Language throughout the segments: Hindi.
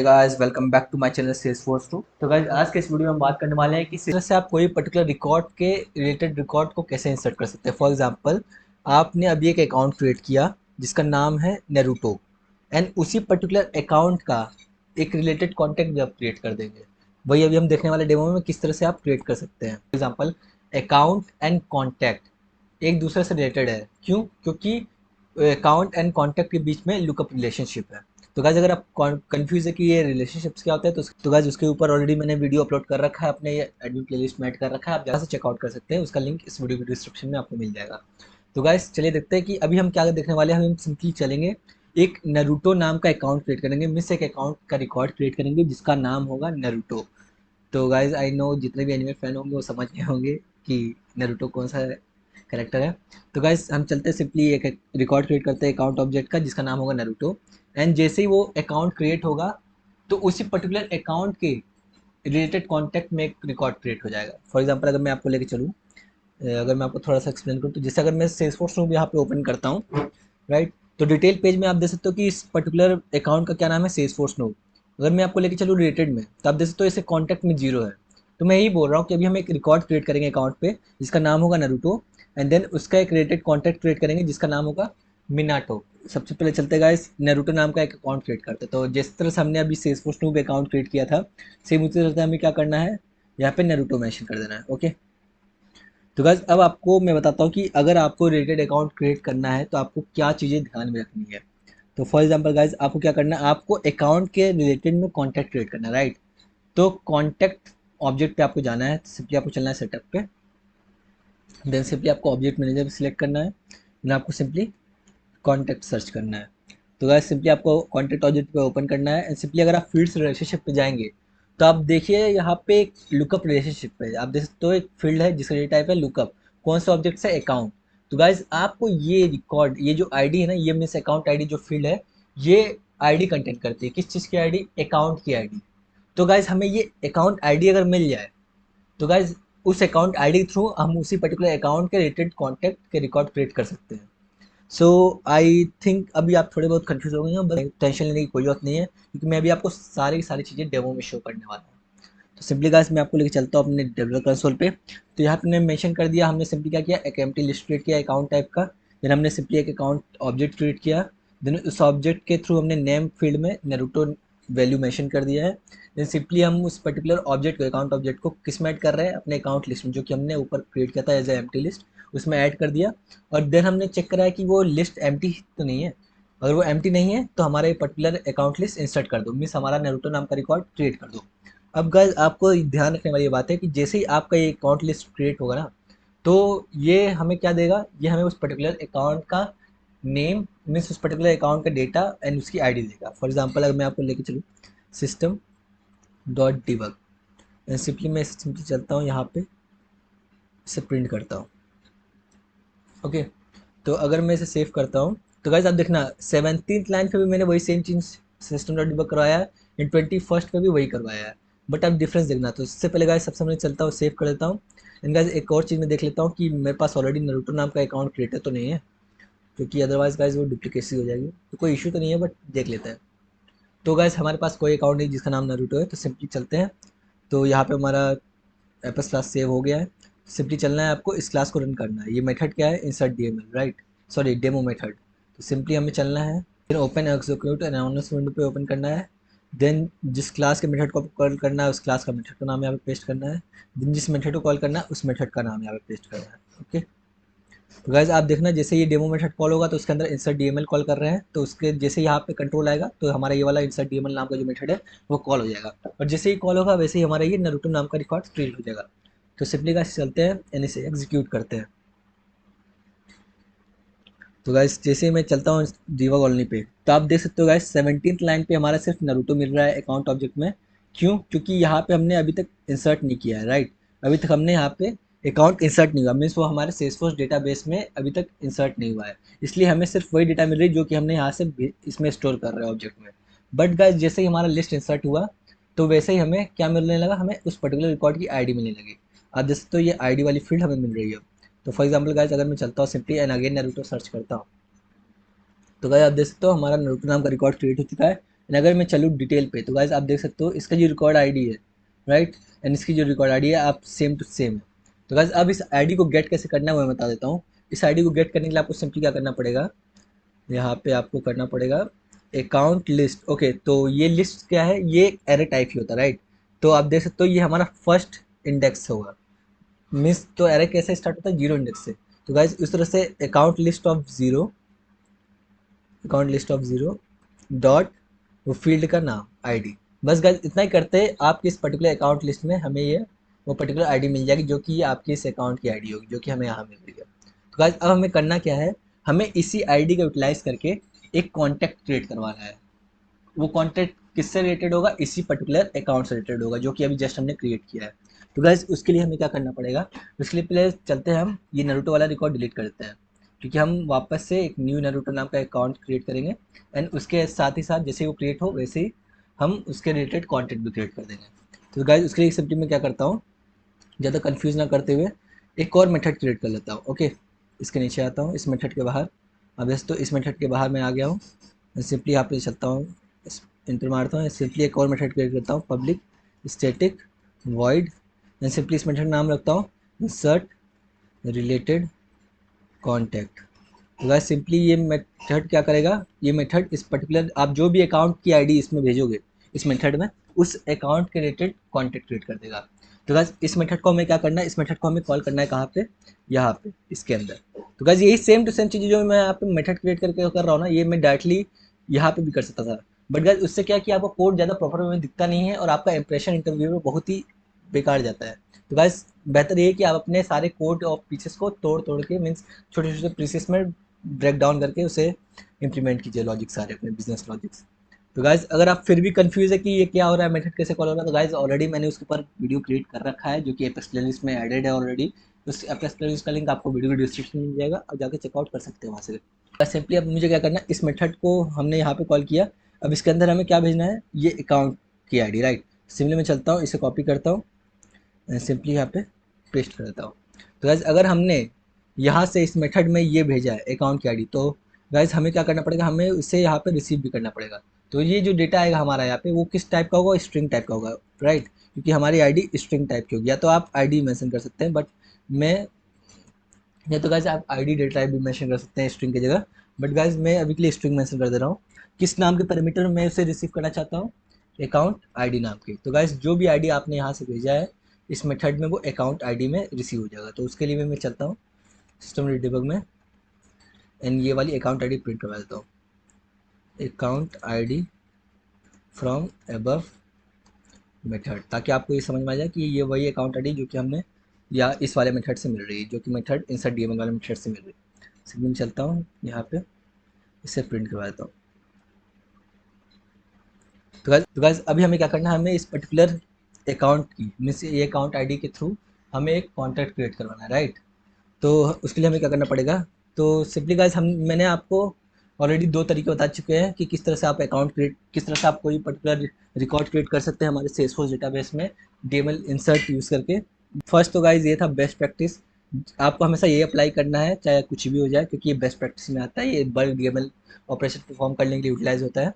Guys, welcome back to my channel Salesforce 2। तो गाइस, आज के इस वीडियो में हम बात करने वाले हैं कि सेल्स से आप कोई पर्टिकुलर रिकॉर्ड के रिलेटेड रिकॉर्ड को कैसे इंसर्ट कर सकते हैं। फॉर एग्जांपल, आपने अभी एक अकाउंट क्रिएट किया जिसका नाम है नेरुतो, एंड उसी पर्टिकुलर अकाउंट का एक रिलेटेड कॉन्टैक्ट भी आप क्रिएट कर देंगे। वही अभी हम देखने वाले डेमो में किस तरह से आप क्रिएट कर सकते हैं। For example, account and contact एक दूसरे से रिलेटेड है। क्यों? क्योंकि अकाउंट एंड कॉन्टैक्ट के बीच में लुकअप रिलेशनशिप है। तो गाइस, अगर आप कंफ्यूज है कि ये रिलेशनशिप्स क्या होता है, तो गाइस उसके ऊपर ऑलरेडी मैंने वीडियो अपलोड कर रखा है, अपने एडमिन प्लेलिस्ट में ऐड कर रखा है, आप जहाँ से चेकआउट कर सकते हैं। उसका लिंक इस वीडियो के डिस्क्रिप्शन में आपको मिल जाएगा। तो गाइस, चलिए देखते हैं कि अभी हम क्या देखने वाले हैं। हम सिंपली चलेंगे, एक नरूटो नाम का अकाउंट क्रिएट करेंगे, मिस एक अकाउंट का रिकॉर्ड क्रिएट करेंगे जिसका नाम होगा नरूटो। तो गाइज, आई नो जितने भी एनिमे फैन होंगे वो समझ गए होंगे कि नरूटो कौन सा कैरेक्टर है। तो गाइज, हम चलते सिंपली एक रिकॉर्ड क्रिएट करते हैं अकाउंट ऑब्जेक्ट का जिसका नाम होगा नरूटो। एंड जैसे ही वो अकाउंट क्रिएट होगा तो उसी पर्टिकुलर अकाउंट के रिलेटेड कॉन्टैक्ट में एक रिकॉर्ड क्रिएट हो जाएगा। फॉर एग्जाम्पल, अगर मैं आपको लेके चलूँ, अगर मैं आपको थोड़ा सा एक्सप्लेन करूँ, तो जैसे अगर मैं सेल्सफोर्स रूम यहाँ पे ओपन करता हूँ, राइट, तो डिटेल पेज में आप देख सकते हो कि इस पर्टिकुलर अकाउंट का क्या नाम है, सेल्सफोर्स नोड। अगर मैं आपको लेके चलूँ रिलेटेड में, तो आप देख सकते हो इसे कॉन्टैक्ट में जीरो है। तो मैं यही बोल रहा हूँ कि अभी हम एक रिकॉर्ड क्रिएट करेंगे अकाउंट पे जिसका नाम होगा नरूटो, एंड देन उसका एक रिलेटेड कॉन्टैक्ट क्रिएट करेंगे जिसका नाम होगा मिनाटो। सबसे पहले चलते गाइस, नरूटो नाम का एक अकाउंट क्रिएट करते हैं। तो जिस तरह से हमने अभी सेल्सफोर्स नोड पे अकाउंट क्रिएट किया था, सेम उसी तरह से हमें क्या करना है, यहाँ पे नरूटो मेंशन कर देना है। ओके, तो गाइस, अब आपको मैं बताता हूँ कि अगर आपको रिलेटेड अकाउंट क्रिएट करना है तो आपको क्या चीज़ें ध्यान में रखनी है। तो फॉर एग्जांपल गाइस, आपको क्या करना है, आपको अकाउंट के रिलेटेड में कॉन्टैक्ट क्रिएट करना है, राइट। तो कॉन्टैक्ट ऑब्जेक्ट पे आपको जाना है, सिंपली आपको चलना है सेटअप पे, देन सिंपली आपको ऑब्जेक्ट मैनेजर सिलेक्ट करना है, देन आपको सिंपली कॉन्टैक्ट सर्च करना है। तो गाइस, सिंपली आपको कॉन्टैक्ट ऑब्जेक्ट पे ओपन करना है, एंड सिंपली अगर आप फील्ड्स रिलेशनशिप पे जाएंगे तो आप देखिए यहाँ पे एक लुकअप रिलेशनशिप है। आप देख सकते हो एक फील्ड है जिसका टाइप है लुकअप। कौन सा ऑब्जेक्ट से, अकाउंट। तो गाइस, आपको ये रिकॉर्ड, ये जो आईडी है ना, ये मीन्स अकाउंट आईडी जो फील्ड है, ये आईडी कंटेंट करती है किस चीज़ की आईडी, अकाउंट की आईडी। तो गाइस, हमें ये अकाउंट आईडी अगर मिल जाए तो गाइज उस अकाउंट आईडी के थ्रू हम उसी पर्टिकुलर अकाउंट के रिलेटेड कॉन्टैक्ट के रिकॉर्ड क्रिएट कर सकते हैं। सो आई थिंक अभी आप थोड़े बहुत कंफ्यूज हो गए हैं, बस टेंशन लेने की कोई बात नहीं है क्योंकि मैं अभी आपको सारी की सारी चीज़ें डेमो में शो करने वाला हूँ। तो सिंपली गाइस, मैं आपको लेके चलता हूँ अपने डेवलपर कंसोल पे। तो यहाँ पे मैंने मेंशन कर दिया, हमने सिंपली क्या किया, एक एम्प्टी लिस्ट क्रिएट किया अकाउंट टाइप का। देन हमने सिंपली एक अकाउंट ऑब्जेक्ट क्रिएट किया। देन उस ऑब्जेक्ट के थ्रू हमने नेम फील्ड में नरूटो वैल्यू मेंशन कर दिया है। देन सिंपली हम उस पर्टिकुलर ऑब्जेक्ट को, अकाउंट ऑब्जेक्ट को किस में ऐड कर रहे हैं, अपने अकाउंट लिस्ट में, जो कि हमने ऊपर क्रिएट किया था एज ए एम्प्टी लिस्ट, उसमें ऐड कर दिया। और देन हमने चेक करा है कि वो लिस्ट एम्प्टी तो नहीं है। अगर वो एम्प्टी नहीं है तो हमारा ये पर्टिकुलर अकाउंट लिस्ट इंसर्ट कर दो, मीन्स हमारा नरूटो नाम का रिकॉर्ड क्रिएट कर दो। अब गाइस, आपको ध्यान रखने वाली ये बात है कि जैसे ही आपका ये अकाउंट लिस्ट क्रिएट होगा ना, तो ये हमें क्या देगा, ये हमें उस पर्टिकुलर अकाउंट का नेम, मीन्स उस पर्टिकुलर अकाउंट का डेटा एंड उसकी आईडी देगा। फॉर एग्जांपल, अगर मैं आपको लेके चलूँ सिस्टम डॉट डिबग, सिंपली मैं सिंपली चलता हूँ यहाँ पे, इसे प्रिंट करता हूँ। ओके, तो अगर मैं इसे सेव करता हूँ तो गाइस आप देखना 17th लाइन पे भी मैंने वही सेम चीज़ सिस्टम डॉट डिबग करवाया है, इन 21st पे भी वही करवाया है। बट अब डिफरेंस देखना, तो इससे पहले गाइस सबसे पहले चलता हूँ, सेव कर देता हूँ। एंड गाइस, एक और चीज़ मैं देख लेता हूँ कि मेरे पास ऑलरेडी नरूटो नाम का अकाउंट क्रिएटर तो नहीं है, क्योंकि अदरवाइज गाइस वो डुप्लीकेसी हो जाएगी। तो कोई इशू तो नहीं है, बट देख लेते हैं। तो गाइस, हमारे पास कोई अकाउंट नहीं जिसका नाम नरूटो है, तो सिंपली चलते हैं। तो यहाँ पे हमारा एपस क्लास सेव हो गया है। सिंपली चलना है, आपको इस क्लास को रन करना है। ये मेथड क्या है, insert DML, right, sorry demo method. तो सिंपली हमें चलना है, फिर ओपन एग्जीक्यूट अनाउंस विंडो पे ओपन करना है। देन जिस क्लास के मेथड को कॉल करना है उस क्लास का मेथड का नाम यहाँ पे पेस्ट करना है। देन जिस मेथड को कॉल करना है उस मेथड का नाम यहाँ पे पेस्ट करना है। ओके, तो गाइज आप देखना, जैसे ये डेमो मेथड कॉल होगा तो उसके अंदर इंसर्ट डीएमएल कॉल कर रहे हैं, तो उसके जैसे यहाँ पे कंट्रोल आएगा तो हमारा ये वाला इंसर्ट डीएमएल नाम का जो मेथड है वो कॉल हो जाएगा, और जैसे ही कॉल होगा वैसे ही हमारा ये नरूटो नाम का रिकॉर्ड क्रिएट हो जाएगा। तो सिंपली गाइस चलते हैं एंड इसे एग्जीक्यूट करते हैं। तो गाइस, जैसे ही मैं चलता हूँ दीवा कॉलोनी पे, तो आप देख सकते हो गाइस 17th लाइन पे हमारा सिर्फ नरूटो मिल रहा है अकाउंट ऑब्जेक्ट में। क्यों? क्योंकि यहाँ पे हमने अभी तक इंसर्ट नहीं किया है, राइट। अभी तक हमने यहाँ पे अकाउंट इंसर्ट नहीं हुआ, मीन्स वो हमारे सेल्सफोर्स डेटाबेस में अभी तक इंसर्ट नहीं हुआ है। इसलिए हमें सिर्फ वही डेटा मिल रही है जो कि हमने यहाँ से इसमें स्टोर कर रहे हैं ऑब्जेक्ट में। बट गाइस, जैसे ही हमारा लिस्ट इंसर्ट हुआ तो वैसे ही हमें क्या मिलने लगा, हमें उस पर्टिकुलर रिकॉर्ड की आईडी मिलने लगी। आप देख सकते हो ये आईडी वाली फील्ड हमें मिल रही है। तो फॉर एग्जाम्पल गाइस, अगर मैं चलता हूँ simply and again Naruto search करता हूँ, तो गाइस आप देख सकते हो हमारा नरूटो नाम का रिकॉर्ड क्रिएट हो चुका है। एंड अगर मैं चलूँ डिटेल पे तो गाइज आप देख सकते हो इसका जो रिकॉर्ड आईडी है, राइट, एंड इसकी जो रिकॉर्ड आईडी है आप सेम टू सेम है। तो गाइज अब इस आईडी को गेट कैसे करना है वो मैं बता देता हूँ। इस आईडी को गेट करने के लिए आपको सिंपली क्या करना पड़ेगा, यहाँ पे आपको करना पड़ेगा अकाउंट लिस्ट। ओके, तो ये लिस्ट क्या है, ये एरे टाइप ही होता है, राइट। तो आप देख सकते हो ये हमारा फर्स्ट इंडेक्स होगा, मीन्स तो एरे कैसे स्टार्ट होता है, जीरो इंडेक्स से। तो गाइज इस तरह से account list of zero, account list of zero dot वो फील्ड का नाम आईडी। बस गाइज इतना ही करते हैं, आपकी इस पर्टिकुलर अकाउंट लिस्ट में हमें ये वो पर्टिकुलर आईडी मिल जाएगी जो कि आपकी इस अकाउंट की आईडी होगी, जो कि हमें यहाँ मिल रही है। तो गाइज अब हमें करना क्या है, हमें इसी आईडी का यूटिलाइज करके एक कॉन्टैक्ट क्रिएट करवाना है। वो कॉन्टैक्ट किससे रिलेटेड होगा, इसी पर्टिकुलर अकाउंट से रिलेटेड होगा जो कि अभी जस्ट हमने क्रिएट किया है। तो गाइज उसके लिए हमें क्या करना पड़ेगा, उसके लिए पहले चलते हैं हम ये नारुतो वाला रिकॉर्ड डिलीट करते हैं, क्योंकि हम वापस से एक न्यू नारुतो नाम का अकाउंट क्रिएट करेंगे एंड उसके साथ ही साथ जैसे वो क्रिएट हो वैसे ही हम उसके रिलेटेड कॉन्टेंट भी क्रिएट कर देंगे। तो गाइज उसके लिए सिंपली मैं क्या करता हूँ, ज़्यादा कन्फ्यूज ना करते हुए एक और मेथड क्रिएट कर लेता हूँ। ओके, इसके नीचे आता हूँ, इस मेथड के बाहर। अब तो इस मेथड के बाहर मैं आ गया हूँ, सिंपली यहाँ पे चलता हूँ, इंटर मारता हूँ, सिंपली एक और मेथड क्रिएट करता हूँ, public static void, and simply इस मेथड नाम रखता हूँ इंसर्ट रिलेटेड कॉन्टैक्ट। तो गाइस सिंपली ये मेथड क्या करेगा, ये मेथड इस पर्टिकुलर आप जो भी अकाउंट की आईडी इसमें भेजोगे इस मेथड में, उस अकाउंट के रिलेटेड कॉन्टैक्ट क्रिएट कर देगा। तो गाइस इस मेथड को हमें क्या करना है, इस मेथड को हमें कॉल करना है कहाँ पे, यहाँ पे इसके अंदर। तो गाइस यही सेम टू सेम चीज़ जो मैं यहाँ पे मेथड क्रिएट करके कर रहा हूँ ना, ये मैं डायरेक्टली यहाँ पे भी कर सकता था, बट गाइस उससे क्या कि आपका कोड ज़्यादा प्रॉपर वे में दिखता नहीं है और आपका इंप्रेशन इंटरव्यू में बहुत ही बेकार जाता है। तो गाइस बेहतर ये है कि आप अपने सारे कोड और पीसेस को तोड़ तोड़ के, मीन्स छोटे छोटे पीसेस में ब्रेक डाउन करके उसे इम्प्लीमेंट कीजिए, लॉजिक सारे अपने बिजनेस लॉजिक्स। तो गाइज अगर आप फिर भी कंफ्यूज है कि ये क्या हो रहा है, मेथड कैसे कॉल हो रहा है, तो गाइज ऑलरेडी मैंने उसके ऊपर वीडियो क्रिएट कर रखा है जो कि एपेक्स प्लेलिस्ट में एडेड है ऑलरेडी। उस एपेक्स प्लेलिस्ट का लिंक आपको वीडियो की डिस्क्रिप्शन में मिल जाएगा और जाके चेकआउट कर सकते हैं वहाँ से। सिंपली अब मुझे क्या करना है, इस मेथड को हमने यहाँ पे कॉल किया, अब इसके अंदर हमें क्या भेजना है, ये अकाउंट की आई डी, राइट। सिंपली मैं चलता हूँ, इसे कॉपी करता हूँ, सिंपली यहाँ पे पेस्ट कर देता हूँ। तो गाइज अगर हमने यहाँ से इस मेथड में ये भेजा है अकाउंट की आईडी, तो गाइज हमें क्या करना पड़ेगा, हमें इसे यहाँ पे रिसीव भी करना पड़ेगा। तो ये जो डेटा आएगा हमारा यहाँ पे वो किस टाइप का होगा, स्ट्रिंग टाइप का होगा, राइट, क्योंकि हमारी आईडी स्ट्रिंग टाइप की होगी। या तो आप आईडी मेंशन कर सकते हैं, बट मैं, या तो गाइज आप आईडी डेटा टाइप भी मेंशन कर सकते हैं स्ट्रिंग की जगह, बट गाइज मैं अभी के लिए स्ट्रिंग मेंशन कर दे रहा हूँ। किस नाम के पैरामीटर में मैं उसे रिसीव करना चाहता हूँ, अकाउंट आईडी नाम की। तो गाइज जो भी आईडी आपने यहाँ से भेजा है इस मेथड में वो अकाउंट आईडी में रिसीव हो जाएगा। तो उसके लिए मैं चलता हूँ सिस्टम डिबग में एंड ये वाली अकाउंट आईडी प्रिंट करवा देता हूँ, account ID from above method, ताकि आपको ये समझ में आ जाए कि ये वही अकाउंट आईडी जो कि हमने या इस वाले मेथड से मिल रही है, जो कि मेथड इंसर्ट डीएमएल वाले मेथड से मिल रही है। सिंपली चलता हूँ यहाँ पे, इसे प्रिंट करवा देता हूँ। तो गाइस अभी हमें क्या करना है, हमें इस पर्टिकुलर अकाउंट की मीन्स ये अकाउंट आईडी के थ्रू हमें एक कॉन्टैक्ट क्रिएट करवाना है, राइट। तो उसके लिए हमें क्या करना पड़ेगा, तो सिंपली गाइस मैंने आपको ऑलरेडी दो तरीके बता चुके हैं कि किस तरह से आप अकाउंट क्रिएट, किस तरह से आप कोई पर्टिकुलर रिकॉर्ड क्रिएट कर सकते हैं हमारे सेल्सफोर्स डेटाबेस में डीएमएल इंसर्ट यूज़ करके। फर्स्ट तो गाइस ये था बेस्ट प्रैक्टिस, आपको हमेशा ये अप्लाई करना है चाहे कुछ भी हो जाए, क्योंकि ये बेस्ट प्रैक्टिस में आता है, ये बल्क डीएमएल ऑपरेशन परफॉर्म करने के लिए यूटिलाइज होता है।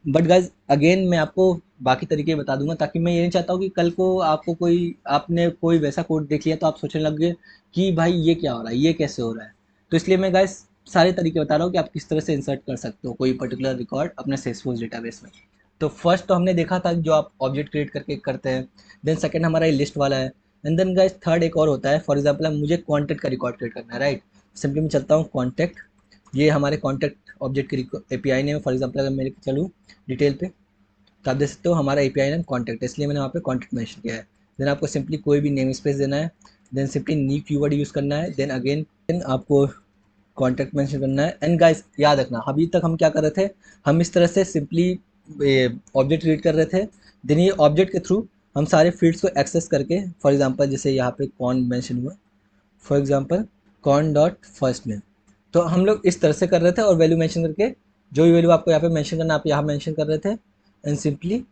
बट गाइज अगेन मैं आपको बाकी तरीके बता दूंगा, ताकि मैं ये नहीं चाहता हूँ कि कल को आपको आपने कोई वैसा कोड देख लिया तो आप सोचने लग गए कि भाई ये क्या हो रहा है, ये कैसे हो रहा है। तो इसलिए मैं गाइज सारे तरीके बता रहा हूँ कि आप किस तरह से इंसर्ट कर सकते हो कोई पर्टिकुलर रिकॉर्ड अपने सेल्सफोर्स डेटाबेस में। तो फर्स्ट तो हमने देखा था जो आप ऑब्जेक्ट क्रिएट करके करते हैं, देन सेकंड हमारा ये लिस्ट वाला है, एंड देन गाइज थर्ड एक और होता है, फॉर एग्जाम्पल मुझे कॉन्टैक्ट का रिकॉर्ड क्रिएट करना है, राइट। सिंपली मैं चलता हूँ कॉन्टैक्ट, ये हमारे कॉन्टैक्ट ऑब्जेक्ट की एपीआई नेम, फॉर एग्जाम्पल अगर मैं चलूँ डिटेल पे तो आप देख सकते हो हमारा एपीआई नेम कॉन्टैक्ट है, इसलिए मैंने वहाँ पे कॉन्टैक्ट मेंशन किया है। देन आपको सिंपली कोई भी नेम स्पेस देना है, then simply new keyword use करना है, देन अगेन आपको कॉन्टैक्ट मेंशन करना है। एंड गाइस याद रखना अभी तक हम क्या कर रहे थे, हम इस तरह से सिंपली ऑब्जेक्ट रीड कर रहे थे, देन ये ऑब्जेक्ट के थ्रू हम सारे फील्ड्स को एक्सेस करके, फॉर एग्जाम्पल जैसे यहाँ पे कॉन मेंशन हुआ, for example cone dot first name, तो हम लोग इस तरह से कर रहे थे और वैल्यू मेंशन करके जो भी वैल्यू आपको यहाँ पे मेंशन करना आप यहाँ मेंशन कर रहे थे एंड सिंपली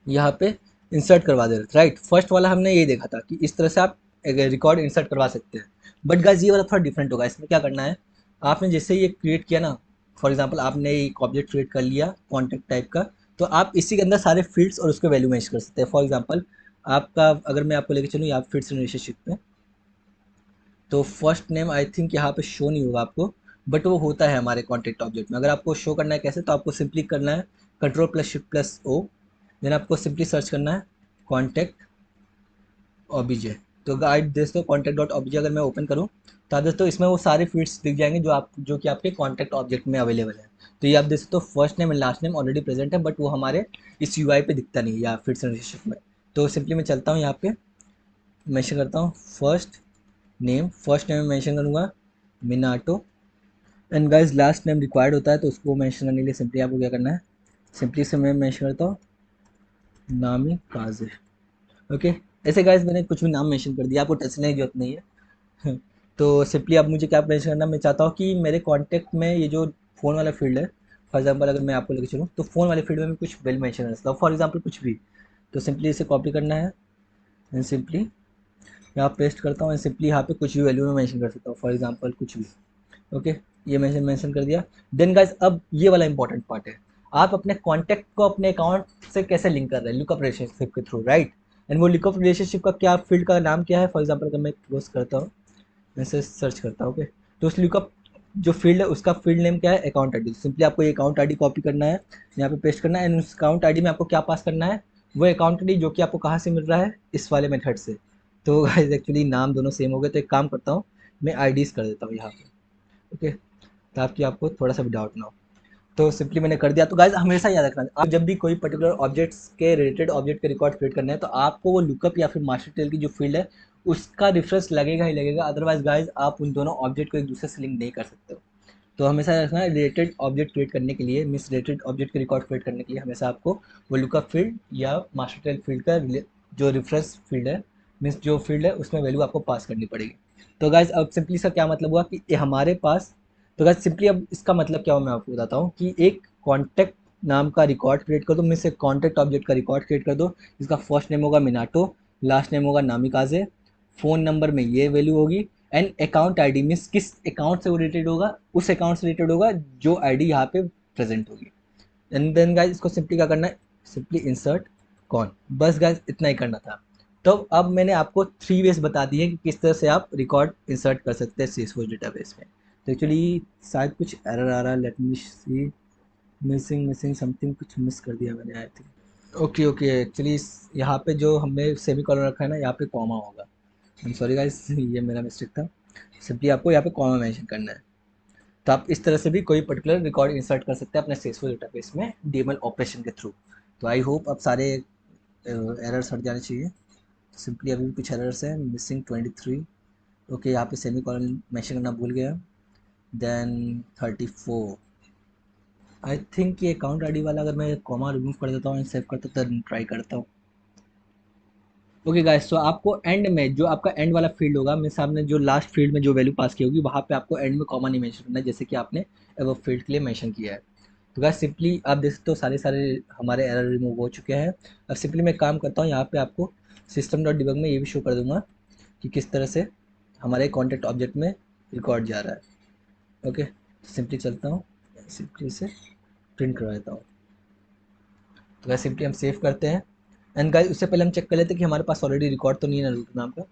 यहाँ पे इंसर्ट करवा दे रहे थे, राइट। फर्स्ट वाला हमने ये देखा था कि इस तरह से आप रिकॉर्ड इंसर्ट करवा सकते हैं, बट गाइस ये वाला थोड़ा डिफरेंट होगा। इसमें क्या करना है, आपने जैसे ये क्रिएट किया ना, फॉर एग्जांपल आपने एक ऑब्जेक्ट क्रिएट कर लिया कॉन्टैक्ट टाइप का, तो आप इसी के अंदर सारे फील्ड्स और उसके वैल्यू मैच कर सकते हैं। फॉर एग्जांपल आपका, अगर मैं आपको लेके चलूँ यहाँ फील्ड्स रिलेशनशिप में, तो फर्स्ट नेम आई थिंक यहाँ पे शो नहीं होगा आपको, बट वो होता है हमारे कॉन्टैक्ट ऑब्जेक्ट में। अगर आपको शो करना है कैसे, तो आपको सिंपली करना है control plus shift plus O, then आपको सिंपली सर्च करना है कॉन्टैक्ट ऑब्जे। तो गाइड दोस्तों कॉन्टैक्ट डॉट ऑब्जे अगर मैं ओपन करूँ तो आप दोस्तों इसमें वो सारे फील्ड्स दिख जाएंगे जो कि आपके कॉन्टैक्ट ऑब्जेक्ट में अवेलेबल है। तो ये आप देख सकते हो first name and last name already present है, बट वो हमारे इस यूआई पे दिखता नहीं है या फील्ड्स रिलेशनशिप में। तो सिंपली मैं चलता हूँ यहाँ पे, मेंशन करता हूँ फर्स्ट नेम में मेंशन करूँगा Minato, and guys last name required होता है, तो उसको मेंशन करने के लिए सिंपली आपको क्या करना है, सिंपली से मैं मेंशन करता हूँ नामी काजे। ओके, ऐसे गाइस मैंने कुछ भी नाम मेंशन कर दिया, आपको टेंशन की जरूरत नहीं है। तो सिंपली अब मुझे क्या मेंशन करना, मैं चाहता हूँ कि मेरे कॉन्टैक्ट में ये जो फ़ोन वाला फील्ड है, फॉर एग्जांपल अगर मैं आपको लेके चलूँ तो फ़ोन वाले फील्ड में मैं कुछ वैल्यू मेंशन कर सकता हूँ, फॉर एग्जांपल कुछ भी। तो सिंपली इसे कॉपी करना है एंड सिंपली यहाँ पेस्ट करता हूँ एंड सिंपली यहाँ पे कुछ भी वैल्यू में मेंशन कर सकता हूँ, फॉर एग्जांपल कुछ भी। ओके, ये मैंने मेंशन कर दिया। देन गाइस अब ये वाला इंपॉर्टेंट पार्ट है, आप अपने कॉन्टैक्ट को अपने अकाउंट से कैसे लिंक कर रहे हैं, लुकअप रिलेशनशिप के थ्रू, राइट। एंड वो लुकअप रिलेशनशिप का क्या फील्ड का नाम क्या है, फॉर एग्जांपल अगर मैं क्लोज करता हूँ, मैं से सर्च करता हूँ, ओके, तो उस लुकअप जो फील्ड है उसका फील्ड नेम क्या है, अकाउंट आईडी। सिंपली आपको ये अकाउंट आईडी कॉपी करना है, यहाँ पे पेस्ट करना है एंड उस अकाउंट आईडी में आपको क्या पास करना है, वो अकाउंट आईडी जो कि आपको कहाँ से मिल रहा है, इस वाले मेथड से। तो गाइस एक्चुअली नाम दोनों सेम हो गए, तो एक काम करता हूँ मैं आईडीज़ कर देता हूँ यहाँ पे, ओके, ताकि आपको थोड़ा सा भी डाउट ना हो। तो सिंपली मैंने कर दिया। तो गाइज हमेशा याद रखना, आप जब भी कोई पर्टिकुलर ऑब्जेक्ट्स के रिलेटेड ऑब्जेक्ट के रिकॉर्ड क्रिएट करना है, तो आपको वो लुकअप या फिर मास्टर टेल की जो फील्ड है उसका रेफरेंस लगेगा ही लगेगा, अदरवाइज गाइज आप उन दोनों ऑब्जेक्ट को एक दूसरे से लिंक नहीं कर सकते हो। तो हमेशा याद रखना रिलेटेड ऑब्जेक्ट क्रिएट करने के लिए, मीन्स रिलेटेड ऑब्जेक्ट के रिकॉर्ड क्रिएट करने के लिए हमेशा आपको वो लुकअप फील्ड या मास्टर टेल फील्ड का जो रेफरेंस फील्ड है, मीन्स जो फील्ड है उसमें वैल्यू आपको पास करनी पड़ेगी। तो गाइज अब सिंपली इसका क्या मतलब हुआ कि ये हमारे पास, तो गाइस सिंपली अब इसका मतलब क्या हुआ मैं आपको बताता हूँ कि एक कॉन्टैक्ट नाम का रिकॉर्ड क्रिएट कर दो, मीन्स एक कॉन्टैक्ट ऑब्जेक्ट का रिकॉर्ड क्रिएट कर दो, इसका फर्स्ट नेम होगा मिनाटो, लास्ट नेम होगा नामिकाजे, फ़ोन नंबर में ये वैल्यू होगी, एंड अकाउंट आईडी मीन्स किस अकाउंट से वो रिलेटेड होगा, उस अकाउंट से रिलेटेड होगा जो आईडी यहाँ पे प्रेजेंट होगी। एंड देन गाइस इसको सिंपली क्या करना है, सिंपली इंसर्ट कौन, बस गाइस इतना ही करना था। तो अब मैंने आपको 3 वेज बता दिए कि किस तरह से आप रिकॉर्ड इंसर्ट कर सकते हैं सेल्सफोर्स डेटाबेस में। तो एक्चुअली शायद कुछ एरर आ रहा है, लेट मी सी, मिसिंग समथिंग, कुछ मिस कर दिया मैंने I think. Okay okay, actually यहाँ पे जो हमने सेमी कॉलन रखा है ना, यहाँ पे कॉमा होगा, आई एम सॉरी गाइस, ये मेरा मिस्टेक था। सिंपली आपको यहाँ पे कॉमा मेंशन करना है। तो आप इस तरह से भी कोई पर्टिकुलर रिकॉर्ड इंसर्ट कर सकते हैं अपने सेल्सफोर्स डेटाबेस में डीएमएल ऑपरेशन के थ्रू। तो आई होप अब सारे एरर्स हट जाने चाहिए। सिंपली अभी भी कुछ एरर्स हैं, मिसिंग 23, ओके, यहाँ पे सेमी कॉलन मेंशन करना भूल गया, देन 34, आई थिंक ये अकाउंट आईडी वाला अगर मैं कॉमा रिमूव कर देता हूँ एंड सेव करता हूँ तो ट्राई करता हूँ। ओके गाइस, तो आपको एंड में जो आपका एंड वाला फील्ड होगा, मेरे सामने जो लास्ट फील्ड में जो वैल्यू पास की होगी, वहाँ पे आपको एंड में कॉमा नहीं मेंशन करना है, जैसे कि आपने वो फील्ड के लिए मेंशन किया है। तो गाइस सिंपली आप देख सकते हो सारे सारे हमारे एरर रिमूव हो चुके हैं। अब सिंपली मैं काम करता हूँ, यहाँ पे आपको सिस्टम डॉट डिबग में ये भी शो कर दूंगा कि किस तरह से हमारे कॉन्टैक्ट ऑब्जेक्ट में रिकॉर्ड जा रहा है। ओके, सिंपली चलता हूँ, सिंपली से प्रिंट करवा देता हूँ। तो गाइस सिंपली हम सेव करते हैं एंड गाइस उससे पहले हम चेक कर लेते हैं कि हमारे पास ऑलरेडी रिकॉर्ड तो नहीं है नारुतो नाम का।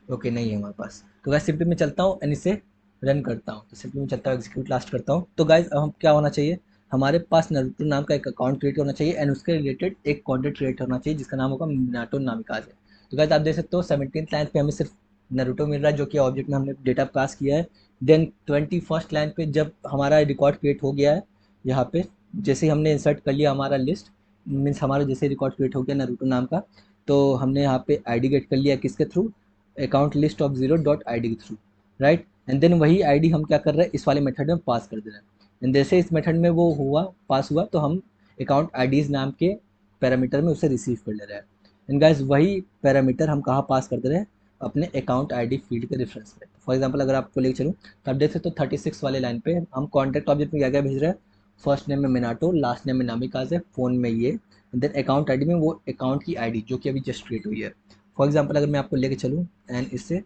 ओके, नहीं है हमारे पास। तो गाइस सिंपली मैं चलता हूँ एंड इसे रन करता हूँ। तो सिंपली मैं चलता हूँ, एग्जीक्यूट लास्ट करता हूँ। तो गाइस अब हम क्या होना चाहिए, हमारे पास नारुतो नाम का एक अकाउंट क्रिएट होना चाहिए एंड उसके रिलेटेड एक कॉन्टेंट क्रिएट होना चाहिए जिसका नाम होगा मिनाटो नामिकाजे। तो गाइस आप देख सकते हो 17th लाइन पे हमें सिर्फ नारुतो मिल रहा है जो कि ऑब्जेक्ट में हमने डेटा पास किया है। देन 21st लाइन पे जब हमारा रिकॉर्ड क्रिएट हो गया है, यहाँ पे जैसे ही हमने इंसर्ट कर लिया हमारा लिस्ट, मीन्स हमारा जैसे रिकॉर्ड क्रिएट हो गया नारुतो नाम का, तो हमने यहाँ पे आईडी गेट कर लिया किसके through, account list of zero dot I D के थ्रू, राइट। एंड देन वही आईडी हम क्या कर रहे हैं, इस वाले मेथड में पास कर दे रहे हैं। एंड जैसे इस मेथड में वो हुआ पास हुआ, तो हम अकाउंट आईडीज नाम के पैरामीटर में उसे रिसीव कर ले रहे हैं। एंड गाइस वही पैरामीटर हम कहाँ पास कर दे रहे हैं, अपने अकाउंट आईडी फील्ड के रेफरेंस में। फॉर एग्जांपल अगर आपको लेके चलूँ तो आप देख सकते हो 36 वाले लाइन पे हम कॉन्टैक्ट ऑब्जेक्ट में क्या क्या भेज रहे हैं, फर्स्ट नेम में मिनाटो, लास्ट नेम में नामिकाजे, फ़ोन में ये, देन अकाउंट आईडी में वो अकाउंट की आईडी जो कि अभी जस्ट क्रिएट हुई है। फॉर एग्जांपल अगर मैं आपको लेके चलूँ एंड इससे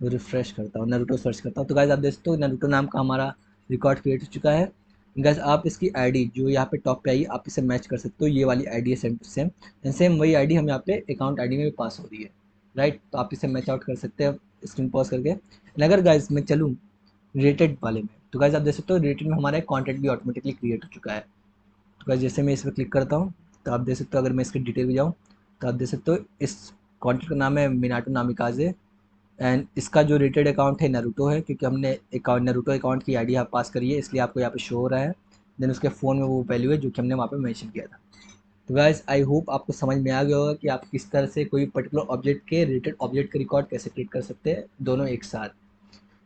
रिफ्रेश करता हूँ, नारुतो सर्च करता हूँ, तो गाइज आप देख सकते हो नारुतो नाम का हमारा रिकॉर्ड क्रिएट हो चुका है। गाइज आप इसकी आईडी जो यहाँ पे टॉप पे आई आप इसे मैच कर सकते हो, ये वाली आईडी है same to same, and same वही आईडी हम यहाँ पे अकाउंट आईडी में भी पास हो रही है, राइट। तो आप इसे मैच आउट कर सकते हैं स्क्रीन पॉज करके। एंड अगर गाइज मैं चलूँ रिलेटेड वाले में, तो गाइज आप देख सकते हो रिलेटेड में हमारा एक कॉन्टेंट भी ऑटोमेटिकली क्रिएट हो चुका है। तो गाइस जैसे मैं इस पर क्लिक करता हूँ तो आप देख सकते हो, अगर मैं इसकी डिटेल में जाऊँ तो आप देख सकते हो इस कॉन्टेंट का नाम है मिनाटो नामिकाजे, एंड इसका जो रेटेड अकाउंट है नारुतो है, क्योंकि हमने अकाउंट नारुतो अकाउंट की आईडी यहाँ पास करी है, इसलिए आपको यहाँ पे शो हो रहा है। देन उसके फ़ोन में वो वैल्यू है जो कि हमने वहाँ पे मेंशन किया था। तो गाइस आई होप आपको समझ में आ गया होगा कि आप किस तरह से कोई पर्टिकुलर ऑब्जेक्ट के रिलेटेड ऑब्जेक्ट का रिकॉर्ड कैसे क्रिएट कर सकते हैं दोनों एक साथ।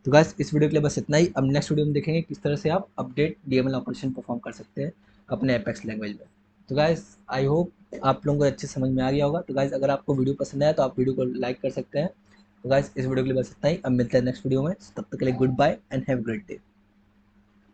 तो गाइस इस वीडियो के लिए बस इतना ही। अब नेक्स्ट वीडियो में देखेंगे किस तरह से आप अपडेट डीएमएल ऑपरेशन परफॉर्म कर सकते हैं अपने एपेक्स लैंग्वेज में। तो गाइस आई होप आप लोगों को अच्छे समझ में आ गया होगा। तो गाइस अगर आपको वीडियो पसंद आया तो आप वीडियो को लाइक कर सकते हैं। तो गाइस इस वीडियो के लिए बस इतना ही। अब मिलते हैं नेक्स्ट वीडियो में, तब तक के लिए goodbye and have a great day.